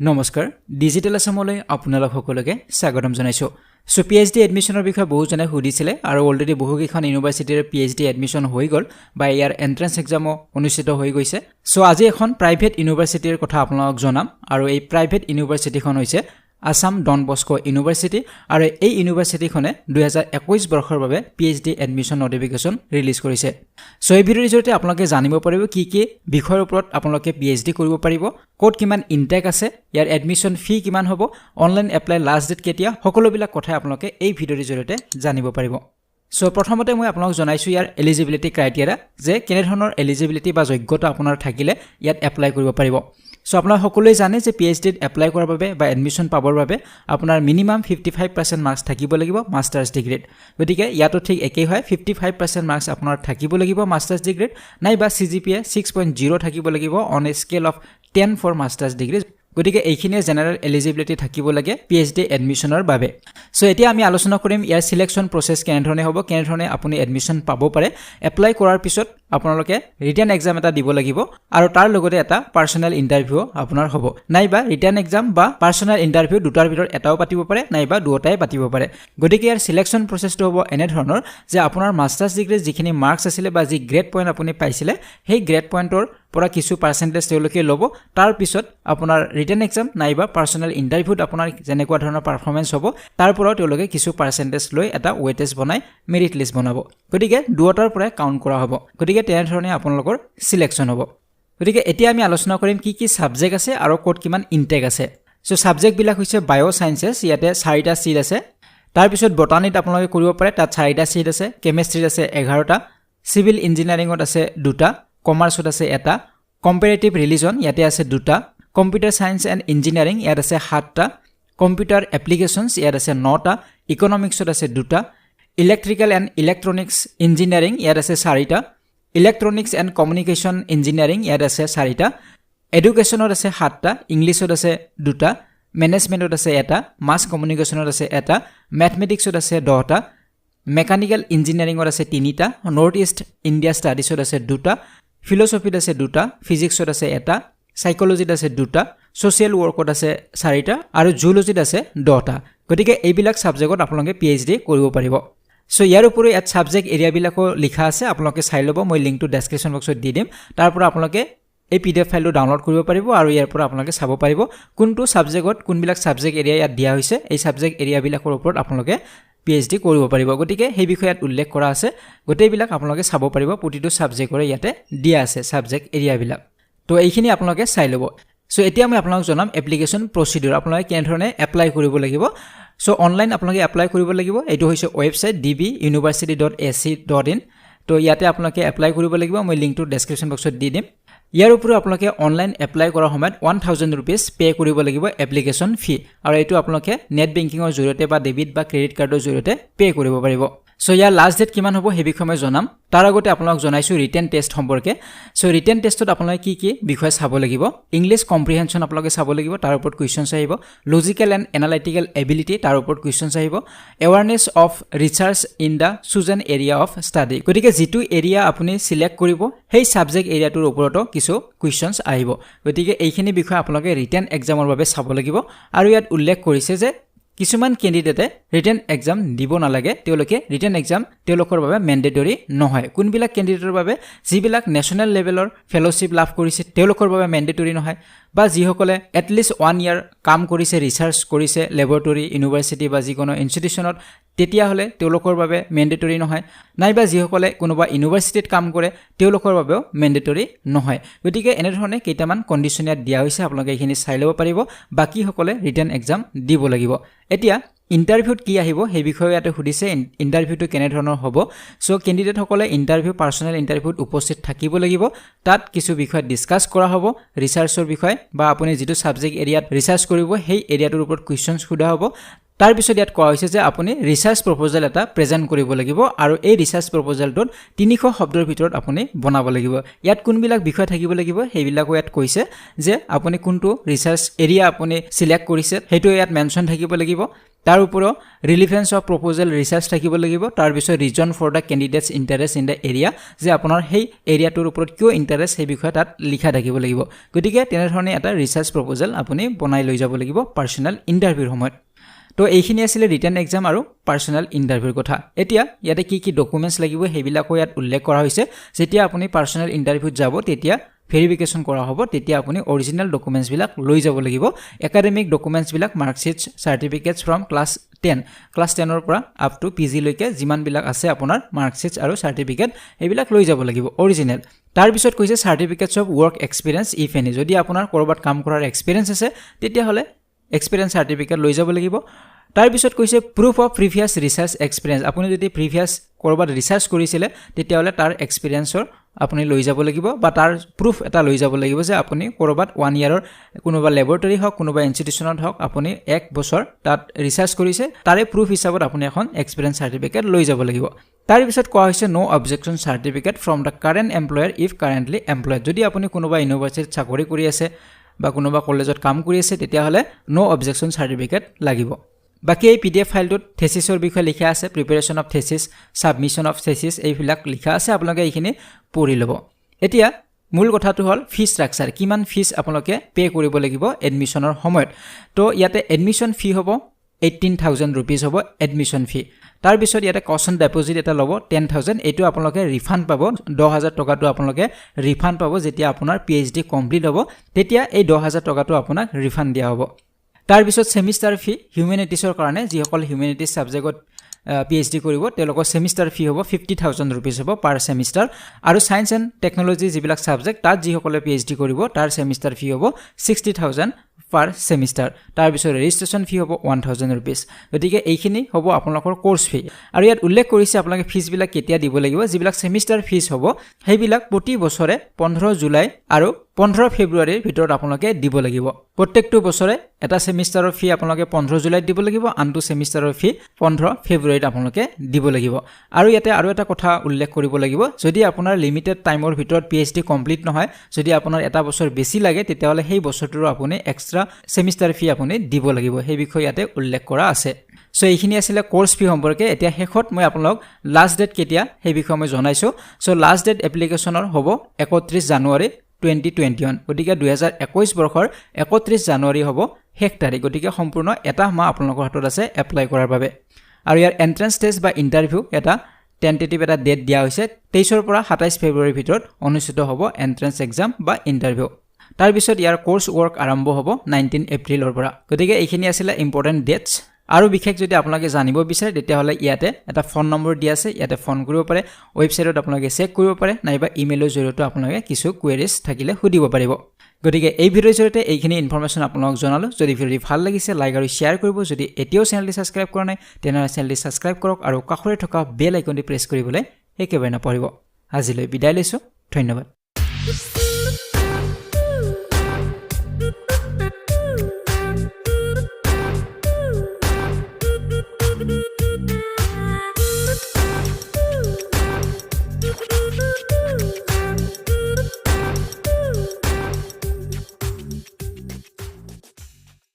নমস্কাৰ ডিজিটেল আসামলৈ আপোনালোক সকলোকে স্বাগতম জনাইছো সো পিএইচডি এডমিশনৰ বিষয়ে বহুজনে সুধিছিলে আৰু অলৰেডি বহুকেইখন ইউনিভাৰ্সিটিৰ পিএইচডি এডমিশন হৈ গল বা ইয়াৰ এন্ট্ৰেন্স এক্সামো অনুষ্ঠিত হৈ গৈছে সো আজি এখন প্ৰাইভেট ইউনিভাৰ্সিটিৰ কথা আপোনালোক জনাম আৰু এই প্ৰাইভেট ইউনিভাৰ্সিটিখন হৈছে আসাম ডন বস্কো ইউনিভাৰ্সিটি আৰু এই ইউনিভাৰ্সিটিখনে 2021 বৰ্ষৰ বাবে পিএইচডি এডমিশন নোটিফিকেশন ৰিলিজ কৰিছে সো এই ভিডিঅ'ৰ জৰিয়তে আপোনালোকে জানিব পাৰিব কি বিষয়ৰ ওপৰত আপোনালোকে পিএইচডি কৰিব পাৰিব কোড কিমান ইনটেক আছে ইয়াৰ এডমিশন ফি কিমান হ'ব অনলাইন এপ্লাই লাষ্ট ডেট কেতিয়া সকলোবিলাক কথা আপোনালোকে এই ভিডিঅ'ৰ জৰিয়তে জানিব পাৰিব সো প্ৰথমতে মই আপোনালোক জনাইছো ইয়াৰ এলিজিবিলিটি ক্ৰাইটেৰিয়া যে কেনে ধৰণৰ এলিজিবিলিটি বা যোগ্যতা আপোনাৰ থাকিলে ইয়াত এপ্লাই কৰিব পাৰিব সো আপোনাৰ সকলোৱে জানে যে পিএইচডিত এপ্লাই কৰাৰ বাবে বা এডমিশন পাবৰ বাবে আপোনাৰ মিনিমাম 55% মাৰ্কস থাকিব লাগিব মাষ্টাৰ্ছ ডিগ্ৰীত গতিকে ইয়াতো ঠিক একেই হয় 55% মাৰ্কস আপোনাৰ থাকিব লাগিব মাষ্টাৰ্ছ ডিগ্ৰীত নাইবা সিজিপিএ 6.0 থাকিব লাগিব on a scale of 10 for masters degree গতিকে এইখিনিয়ে জেনাৰেল এলিজিবিলিটি থাকিব লাগে পিএইচডি এডমিশনৰ বাবে সো এতিয়া আমি আলোচনা কৰিম ইয়াৰ সিলেকশন প্ৰসেস কেনেধৰণে হ'ব কেনেধৰণে আপুনি এডমিশন পাব পাৰে এপ্লাই কৰাৰ পিছত আপোনালোকে ৰিটেন এক্সাম এটা দিব লাগিব আৰু তাৰ লগতে এটা পাৰ্সোনাল ইন্টাৰভিউ আপোনাৰ হ'ব নাইবা ৰিটেন এক্সাম বা পাৰ্সোনাল ইন্টাৰভিউ দুটাৰ ভিতৰত এটাও পাতিব পাৰে নাইবা দুটাই পাতিব পাৰে গতিকে ইয়াৰ সিলেকশন প্ৰসেসটো হ'ব এনে ধৰণৰ যে আপোনাৰ মাষ্টাৰ্ছ ডিগ্ৰী যিখিনি মাৰ্কস আছিল বা যি গ্ৰেড পইণ্ট আপুনি পাইছিলে সেই গ্ৰেড পইণ্টৰ পৰা কিছু পাৰ্সেন্টেজ তেওঁলোকে ল'ব তাৰ পিছত আপোনাৰ ৰিটেন এক্সাম নাইবা পাৰ্সোনাল ইন্টাৰভিউত আপোনাৰ যেনেকুৱা ধৰণৰ পাৰফৰম্যান্স হ'ব তাৰ পৰা তেওঁলোকে কিছু পাৰ্সেন্টেজ লৈ এটা ওয়েটেজ বনাই মেৰিট লিষ্ট বনাব গতিকে দুটাৰ পৰা কাউন্ট কৰা হ'ব গতিকে তেনে ধৰণে আপোনালোকৰ সিলেকশন হ'ব গতিকে এতিয়া আমি আলোচনা কৰিম কি সাবজেক্ট আছে আৰু কোড কিমান ইনটেক আছে সো সাবজেক্ট বিলাক হৈছে বায়ো সায়েন্সেস ইয়াতে 4টা সিট আছে তাৰ পিছত বটানীত আপোনালোকে কৰিব পাৰে তাত 4টা সিট আছে কেমিষ্ট্ৰিত আছে 11টা সিভিল ইঞ্জিনিয়াৰিংত আছে 2টা কমাৰ্চত আছে এটা কম্পাৰেটিভ ৰিলিজন ইয়াতে আছে 2টা কম্পিউটাৰ সায়েন্স এণ্ড ইঞ্জিনিয়াৰিং ইয়াত আছে 7টা কম্পিউটাৰ এপ্লিকেশনছ ইয়াত আছে 9টা ইকোনমিক্সত আছে 2টা ইলেক্ট্ৰিকেল এণ্ড ইলেক্ট্ৰনিক্স ইঞ্জিনিয়াৰিং ইয়াত আছে 4টা ইলেক্ট্ৰনিক্স এণ্ড কমিউনিকেশ্যন ইঞ্জিনিয়াৰিং ইয়াত আছে 4টা এডুকেশ্যনত আছে 7টা ইংলিছত আছে 2টা মেনেজমেণ্টত আছে এটা মাছ কমিউনিকেশ্যনত আছে এটা মেথমেটিক্সত আছে 10টা মেকানিক্যাল ইঞ্জিনিয়াৰিংত আছে 3টা নৰ্থ ইষ্ট ইণ্ডিয়া ষ্টাডিজত আছে 2টা ফিলছফিত আছে 2টা ফিজিক্সত আছে এটা সাইকোলজিত আছে 2টা সোশ্যাল ওয়াৰ্কত আছে 4টা আৰু জুলজিত আছে 10টা গতিকে এইবিলাক সাবজেক্টত আপোনালোকে পিএইচডি কৰিব পাৰিব সো ইয়াৰ উপৰি এট সাবজেক্ট এৰিয়া বিলাকো লিখা আছে আপোনালোকে চাই ল'ব মই লিংকটো ডেসক্ৰিপচন বক্সত দি দিম তাৰ পৰা আপোনালোকে এই পিডিএফ ফাইলটো ডাউনলোড কৰিব পাৰিব আৰু ইয়াৰ পৰা আপোনালোকে চাব পাৰিব কোনটো সাবজেক্টত কোনবিলাক সাবজেক্ট এৰিয়া ইয়াত দিয়া হৈছে এই সাবজেক্ট এৰিয়া বিলাকৰ ওপৰত আপোনালোকে পিএইচডি কৰিব পাৰিব গতিকে সেই বিষয়ত উল্লেখ কৰা আছে গোটেইবিলাক আপোনালোকে চাব পাৰিব প্ৰতিটো সাবজেক্টৰে ইয়াতে দিয়া আছে সাবজেক্ট এৰিয়া বিলাক তো এইখিনি আপোনালোকে চাই ল'ব সো এতিয়া মই আপোনালোক জনাম এপ্লিকেশন প্ৰসিডিউৰ আপোনালোকে কেনে ধৰণে এপ্লাই কৰিব লাগিব সো অনলাইন আপোনালোকে এপ্লাই কৰিব লাগিব এটো হৈছে ওয়েবসাইট dbuniversity.ac.in তো ইয়াতে আপোনালোকে এপ্লাই কৰিব লাগিব মই লিংকটো ডেসক্ৰিপচন বক্সত দি দিম ইয়াৰ উপৰি আপোনালোকে অনলাইন এপ্লাই কৰাৰ সময়ত 1000 रुपीस পে কৰিব লাগিব এপ্লিকেশন ফি আৰু এটো আপোনালোকে নেট বেংকিংৰ জৰিয়তে বা ডেবিট বা ক্ৰেডিট কাৰ্ডৰ জৰিয়তে পে কৰিব পাৰিব সো ইয়াৰ লাষ্ট ডেট কিমান হ'ব হে বিষয়ে মই জনাম তাৰ আগতে আপোনালোক জনাইছো ৰিটেন টেষ্ট সম্পৰ্কে সো ৰিটেন টেষ্টত আপোনালোকে কি বিষয় চাব লাগিব ইংলিশ কম্প্ৰিহেনশন আপোনালোকে চাব লাগিব তাৰ ওপৰত কোৱেশ্চনছ আহিব লজিক্যাল এণ্ড এনালাইটিক্যাল এবিলিটি তাৰ ওপৰত কোৱেশ্চনছ আহিব awareness of research in the chosen area of study গতিকে যেটো এৰিয়া আপুনি সিলেক্ট কৰিব সেই সাবজেক্ট এৰিয়াটোৰ ওপৰতো কিছু কোৱেশ্চনছ আহিব গতিকে এইখিনি বিষয় আপোনালোকে ৰিটেন এক্সামৰ বাবে চাব লাগিব আৰু ইয়াত উল্লেখ কৰিছে যে কিছুমান ক্যান্ডিডেটে ৰিটেন এক্সাম দিব নালাগে তেওঁলোকে ৰিটেন এক্সাম তেওঁলোকৰ বাবে ম্যান্ডেটৰি নহয় কোনবিলাক ক্যান্ডিডেটৰ বাবে যিবিলাক নেশনাল লেভেলৰ ফেলোশিপ লাভ কৰিছে তেওঁলোকৰ বাবে ম্যান্ডেটৰি নহয় বা যিসকলে এটলিষ্ট 1 ইয়াৰ কাম কৰিছে ৰিসাৰ্চ কৰিছে ল্যাবৰেটৰি ইউনিভাৰ্সিটি বা যিকোনো ইনষ্টিটিউচনত তেতিয়া হলে তেওঁলোকৰ বাবে ম্যান্ডেটৰি নহয় নাইবা যিসকলে কোনোবা ইউনিভাৰ্সিটিত কাম কৰে তেওঁলোকৰ বাবেও ম্যান্ডেটৰি নহয় গতিকে এনে ধৰণে কেইটামান কন্ডিশনিয়াত দিয়া হৈছে আপোনালোকে এইখিনি চাই ল'ব পাৰিব বাকি সকলে ৰিটেন এক্সাম দিব লাগিব এতিয়া ইন্টাৰভিউত কি আহিব সেই বিষয়ে ইয়াতে সুধিছে ইন্টাৰভিউটো কেনে ধৰণৰ হ'ব সো ক্যান্ডিডেট সকলে ইন্টাৰভিউ পাৰ্সোনাল ইন্টাৰভিউত উপস্থিত থাকিব লাগিব তাত কিছু বিষয় ডিসকাস কৰা হ'ব ৰিসাৰ্চৰ বিষয় বা আপুনি যেটো সাবজেক্ট এৰিয়াত ৰিসাৰ্চ কৰিব সেই এৰিয়াটোৰ ওপৰত কোৱেশ্চনছ সোধা হ'ব তাৰ পিছত ইয়াত কোৱা হৈছে যে আপুনি ৰিসাৰ্চ প্ৰপ'জাল এটা প্ৰেজেন্ট কৰিব লাগিব আৰু এই ৰিসাৰ্চ প্ৰপ'জালটোত 300 শব্দৰ ভিতৰত আপুনি বনাব লাগিব ইয়াত কোনবিলাক বিষয় থাকিব লাগিব সেইবিলাকো ইয়াত কৈছে যে আপুনি কোনটো ৰিসাৰ্চ এৰিয়া আপুনি সিলেক্ট কৰিছে হেতু ইয়াত মেনশন থাকিব লাগিব তাৰ ওপৰত ৰিলেভেন্স অফ প্ৰপ'জাল ৰিসাৰ্চ থাকিব লাগিব তাৰ পিছত reason for the candidates interest in the area যে আপোনাৰ সেই এৰিয়াটোৰ ওপৰত কিয় ইন্টাৰেষ্ট সেই বিষয় তাত লিখা থাকিব লাগিব গতিকে তেনে ধৰণে এটা ৰিসাৰ্চ প্ৰপ'জাল আপুনি বনাই লৈ যাব লাগিব পাৰ্সোনাল ইন্টাৰভিউৰ সময়ত তো এইখিনি আছিল ৰিটেন এক্সাম আৰু পাৰ্সোনাল ইন্টাৰভিউৰ কথা এতিয়া ইয়াতে কি ডকুমেন্টস লাগিব হেবিলাকো ইয়াত উল্লেখ কৰা হৈছে যেতিয়া আপুনি পাৰ্সোনাল ইন্টাৰভিউত যাব তেতিয়া ভেৰিফিকেশন কৰা হ'ব তেতিয়া আপুনি অৰিজিনাল ডকুমেন্টস বিলাক লৈ যাব লাগিব একাডেমিক ডকুমেন্টস বিলাক মাৰ্কশিটস সাৰ্টিফিকেটস ফ্ৰম ক্লাছ 10 ৰ পৰা আপ টু পিজি লৈকে যিমান বিলাক আছে আপোনাৰ মাৰ্কশিটস আৰু সাৰ্টিফিকেট এইবিলাক লৈ যাব লাগিব অৰিজিনাল তাৰ পিছত কৈছে certificates of work experience if any যদি আপোনাৰ কৰবাত কাম কৰাৰ এক্সপেৰিয়েন্স আছে তেতিয়া হলে এক্সপেৰিয়েন্স সাৰ্টিফিকেট লৈ যাব লাগিব তাৰ পিছত কৈছে proof of previous research experience আপুনি যদি প্ৰিভিয়াছ কৰবাত ৰিসাৰ্চ কৰিছিলে তেতিয়া হলে তাৰ এক্সপেৰিয়েন্সৰ আপুনি লৈ যাব লাগিব বা তাৰ প্ৰুফ এটা লৈ যাব লাগিব যে আপুনি কৰবাত 1 ইয়াৰৰ কোনোবা ল্যাবৰেটৰী হক কোনোবা ইনষ্টিটিউচনত হক আপুনি 1 বছৰ তাত ৰিসাৰ্চ কৰিছে তাৰে প্ৰুফ হিচাপত আপুনি এখন এক্সপেৰিয়েন্স সাৰ্টিফিকেট লৈ যাব লাগিব তাৰ পিছত কোৱা হৈছে no objection certificate from the current employer if currently employed যদি আপুনি কোনোবা ইউনিভাৰ্সিটিত চাকৰি কৰি আছে বা কোনোবা কলেজত কাম কৰি আছে তেতিয়া হলে নো অবজেকশন সাৰ্টিফিকেট লাগিব বাকি এই পিডিএফ ফাইলটোত থেসিসৰ বিষয়ে লিখা আছে preparation of thesis submission of thesis এইবিলাক লিখা আছে আপোনালোকে এইখিনি পঢ়ি ল'ব এতিয়া মূল কথাটো হল ফি ষ্ট্ৰাকচাৰ কিমান ফিস আপোনালোকে পে কৰিব লাগিব এডমিশনৰ সময়ত তো ইয়াতে এডমিশন ফি হ'ব 18000 रुपीस হ'ব এডমিশন ফি তাৰ পিছত ইয়াতে কস্ট ডিপোজিট এটা ল'ব 10000 এটো আপোনালোকে ৰিফান্ড পাব 10000 টকাটো আপোনালোকে ৰিফান্ড পাব যেতিয়া আপোনাৰ পিএইচডি কমপ্লিট হ'ব তেতিয়া এই 10000 টকাটো আপোনাক ৰিফান্ড দিয়া হ'ব তাৰ পিছত সেমিস্টাৰ ফি হিউম্যানিটিছৰ কাৰণে যিসকল হিউম্যানিটিজ সাবজেক্টত পিএইচডি কৰিব তেওঁলোকৰ সেমিস্টাৰ ফি হ'ব 50000 रुपीस হ'ব পাৰ সেমিস্টাৰ আৰু সায়েন্স এণ্ড টেকনলজি যিবিলাক সাবজেক্ট তাত যিসকলে পিএইচডি কৰিব তাৰ সেমিস্টাৰ ফি হ'ব 60000 পাৰ সেমিস্টাৰ তাৰ পিছত ৰেজিষ্ট্ৰেচন ফি হ'ব 1000 रुपीस গতিকে এইখিনি হ'ব আপোনালোকৰ কোৰ্স ফি আৰু ইয়াত উল্লেখ কৰিছে আপোনালোকে ফিজ বিলাক কেতিয়া দিব লাগিব যিবিলাক সেমিস্টাৰ ফিজ হ'ব সেইবিলাক প্ৰতি বছৰে 15 জুলাই আৰু 15 ফেব্ৰুৱাৰীৰ ভিতৰত আপোনালোকে দিব লাগিব প্ৰত্যেকটো বছৰে এটা সেমিস্টাৰৰ ফি আপোনালোকে 15 জুলাইত দিব লাগিব আনটো সেমিস্টাৰৰ ফি 15 ফেব্ৰুৱাৰীত আপোনালোকে দিব লাগিব আৰু ইয়াতে আৰু এটা কথা উল্লেখ কৰিব লাগিব যদি আপোনাৰ লিমিটেড টাইমৰ ভিতৰত পিএইচডি কমপ্লিট নহয় যদি আপোনাৰ এটা বছৰ বেছি লাগে তেতিয়াহলে সেই বছৰটোৰ আপুনি এক্সট্ৰা সেমিস্টাৰ ফি আপুনি দিব লাগিব সেই বিষয়ে ইয়াতে উল্লেখ কৰা আছে সো এইখিনি আছিল কোৰ্স ফি সম্পৰ্কে এতিয়া শেষত মই আপোনাক লাষ্ট ডেট কেতিয়া সেই বিষয়ে মই জনাইছো সো লাষ্ট ডেট এপ্লিকেশনৰ হ'ব 31 জানুৱাৰী 2021 গতিকে 2021 বৰ্ষৰ 31 জানুৱাৰী হ'ব শেষ তাৰিখ গতিকে সম্পূৰ্ণ এটা মাহ আপোনালোকৰ হাতত আছে এপ্লাই কৰাৰ বাবে আৰু ইয়াৰ এন্ট্ৰেন্স টেষ্ট বা ইন্টাৰভিউ এটা টেন্টেটিভ এটা ডেট দিয়া হৈছে 23 ৰ পৰা 27 ফেব্ৰুৱাৰীৰ ভিতৰত অনুষ্ঠিত হ'ব এন্ট্ৰেন্স এক্সাম বা ইন্টাৰভিউ তাৰ পিছত ইয়াৰ কোৰ্স ওয়াৰ্ক আৰম্ভ হ'ব 19 এপ্ৰিলৰ পৰা গতিকে এইখিনি আছিল ইম্পৰ্টেন্ট ডেটস আৰু বিশেষ যদি আপোনালোকে জানিব বিচাৰে তেতিয়া হলে ইয়াতে এটা ফোন নম্বৰ দিয়া আছে ইয়াতে ফোন কৰিব পাৰে ওয়েবসাইটত আপোনালোকে চেক কৰিব পাৰে নাইবা ইমেইলৰ জৰিয়তে আপোনালোকে কিছু কোৱেৰিজ থাকিলে সুধিব পাৰিব গতিকে এই ভিডিঅ'ৰ জৰিয়তে এইখিনি ইনফৰমেশন আপোনালোক জনালো যদি ভিডিঅ'টি ভাল লাগিছে লাইক আৰু শেয়াৰ কৰিব যদি এতিয়াও চেনেলটি সাবস্ক্ৰাইব কৰা নাই তেনে চেনেলটি সাবস্ক্ৰাইব কৰক আৰু কাষৰে থকা বেল আইকনটি প্ৰেছ কৰিবলৈ একেবাৰে নপৰিব আজিলৈ বিদায় লৈছো ধন্যবাদ